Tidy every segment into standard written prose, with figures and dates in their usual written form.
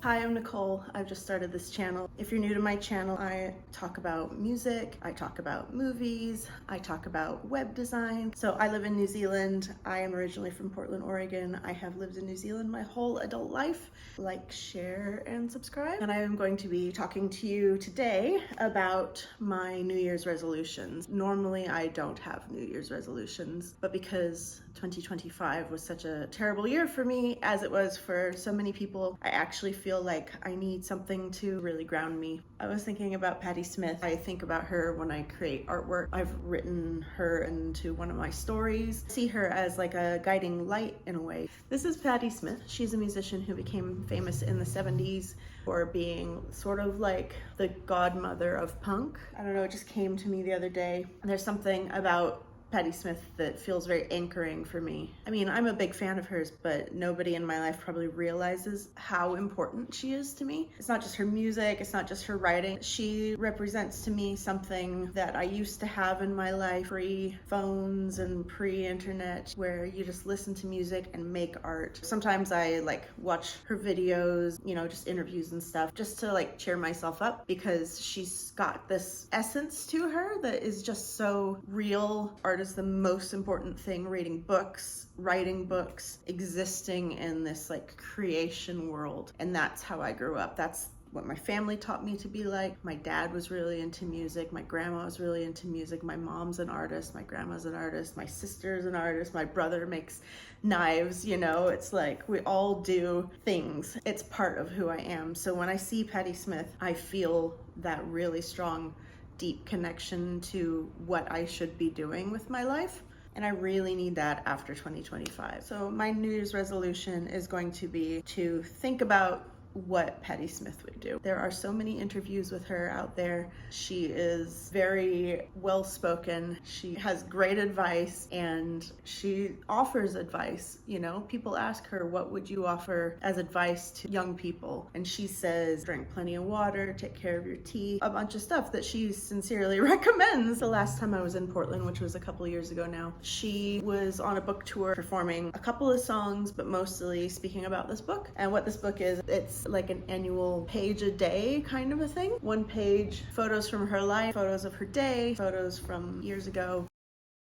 Hi, I'm Nicole. I've just started this channel. If you're new to my channel, I talk about music, I talk about movies, I talk about web design. So I live in New Zealand. I am originally from Portland, Oregon. I have lived in New Zealand my whole adult life. Like, share, and subscribe. And I am going to be talking to you today about my New Year's resolutions. Normally, I don't have New Year's resolutions, but because 2025 was such a terrible year for me, as it was for so many people, I actually feel like I need something to really ground me. I was thinking about Patti Smith. I think about her when I create artwork. I've written her into one of my stories. I see her as like a guiding light in a way. This is Patti Smith. She's a musician who became famous in the 70s for being sort of like the godmother of punk. I don't know, it just came to me the other day. There's something about Patti Smith that feels very anchoring for me. I mean, I'm a big fan of hers, but nobody in my life probably realizes how important she is to me. It's not just her music, it's not just her writing. She represents to me something that I used to have in my life, pre-phones and pre-internet, where you just listen to music and make art. Sometimes I like watch her videos, you know, just interviews and stuff, just to like cheer myself up, because she's got this essence to her that is just so real. Art is the most important thing. Reading books, writing books, existing in this like creation world. And that's how I grew up. That's what my family taught me to be like. My dad was really into music. My grandma was really into music. My mom's an artist. My grandma's an artist. My sister's an artist. My brother makes knives, you know, it's like we all do things. It's part of who I am. So when I see Patti Smith, I feel that really strong, deep connection to what I should be doing with my life. And I really need that after 2025. So my New Year's resolution is going to be to think about what Patti Smith would do. There are so many interviews with her out there. She is very well-spoken. She has great advice and she offers advice. You know, people ask her, what would you offer as advice to young people? And she says, drink plenty of water, take care of your teeth, a bunch of stuff that she sincerely recommends. The last time I was in Portland, which was a couple years ago now, she was on a book tour performing a couple of songs, but mostly speaking about this book. And what this book is, it's like an annual page a day kind of a thing. One page, photos from her life, photos of her day, photos from years ago.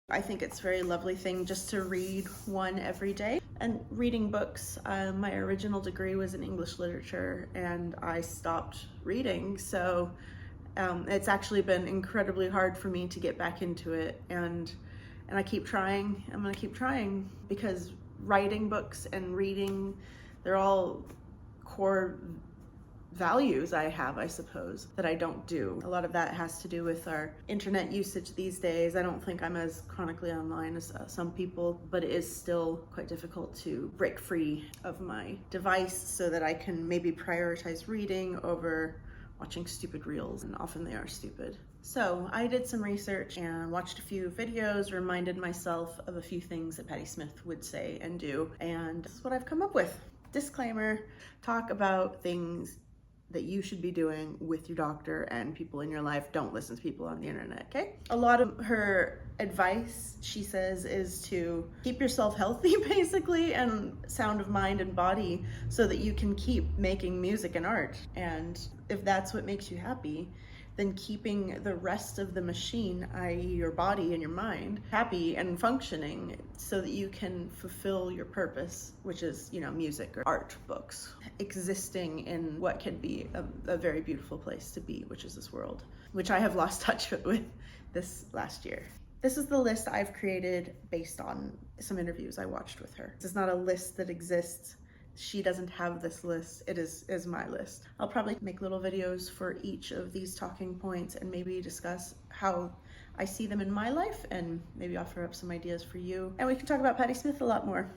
I think it's a very lovely thing just to read one every day. And reading books, my original degree was in English literature and I stopped reading. So it's actually been incredibly hard for me to get back into it. And I keep trying. I'm gonna keep trying, because writing books and reading, they're all core values I have, I suppose, that I don't do. A lot of that has to do with our internet usage these days. I don't think I'm as chronically online as some people, but it is still quite difficult to break free of my device so that I can maybe prioritize reading over watching stupid reels, and often they are stupid. So I did some research and watched a few videos, reminded myself of a few things that Patti Smith would say and do, and this is what I've come up with. Disclaimer, talk about things that you should be doing with your doctor and people in your life. Don't listen to people on the internet, okay? A lot of her advice, she says, is to keep yourself healthy, basically, and sound of mind and body, so that you can keep making music and art. And if that's what makes you happy, then keeping the rest of the machine, i.e. your body and your mind, happy and functioning so that you can fulfill your purpose, which is, you know, music or art, books, existing in what can be a very beautiful place to be, which is this world, which I have lost touch with this last year. This is the list I've created based on some interviews I watched with her. This is not a list that exists. She doesn't have this list. It is my list. I'll probably make little videos for each of these talking points and maybe discuss how I see them in my life and maybe offer up some ideas for you. And we can talk about Patti Smith a lot more.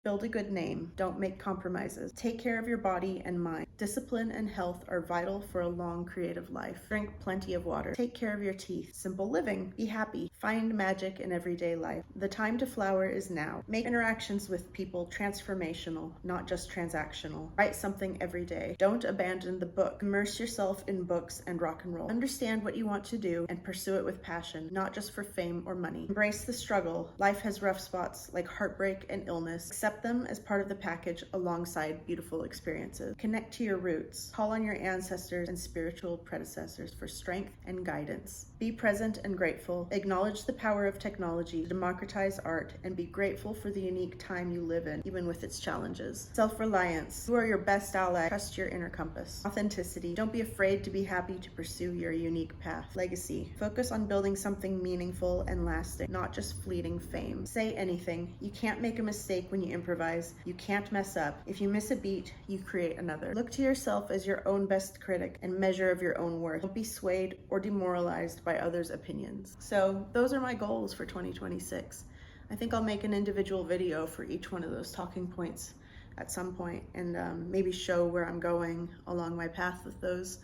Build a good name. Don't make compromises. Take care of your body and mind. Discipline and health are vital for a long, creative life. Drink plenty of water. Take care of your teeth. Simple living. Be happy. Find magic in everyday life. The time to flower is now. Make interactions with people transformational, not just transactional. Write something every day. Don't abandon the book. Immerse yourself in books and rock and roll. Understand what you want to do and pursue it with passion, not just for fame or money. Embrace the struggle. Life has rough spots like heartbreak and illness. Accept Accept them as part of the package alongside beautiful experiences. Connect to your roots. Call on your ancestors and spiritual predecessors for strength and guidance. Be present and grateful. Acknowledge the power of technology to democratize art and be grateful for the unique time you live in, even with its challenges. Self-reliance. You are your best ally. Trust your inner compass. Authenticity. Don't be afraid to be happy to pursue your unique path. Legacy. Focus on building something meaningful and lasting, not just fleeting fame. Say anything. You can't make a mistake when you improvise. You can't mess up. If you miss a beat, you create another. Look to yourself as your own best critic and measure of your own worth. Don't be swayed or demoralized by others' opinions. So those are my goals for 2026. I think I'll make an individual video for each one of those talking points at some point, and maybe show where I'm going along my path with those.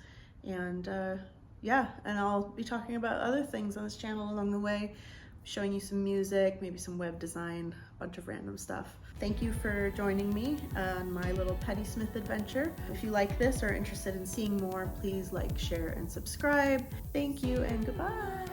And yeah, and I'll be talking about other things on this channel along the way, showing you some music, maybe some web design, a bunch of random stuff. Thank you for joining me on my little Patti Smith adventure. If you like this or are interested in seeing more, please like, share, and subscribe. Thank you and goodbye.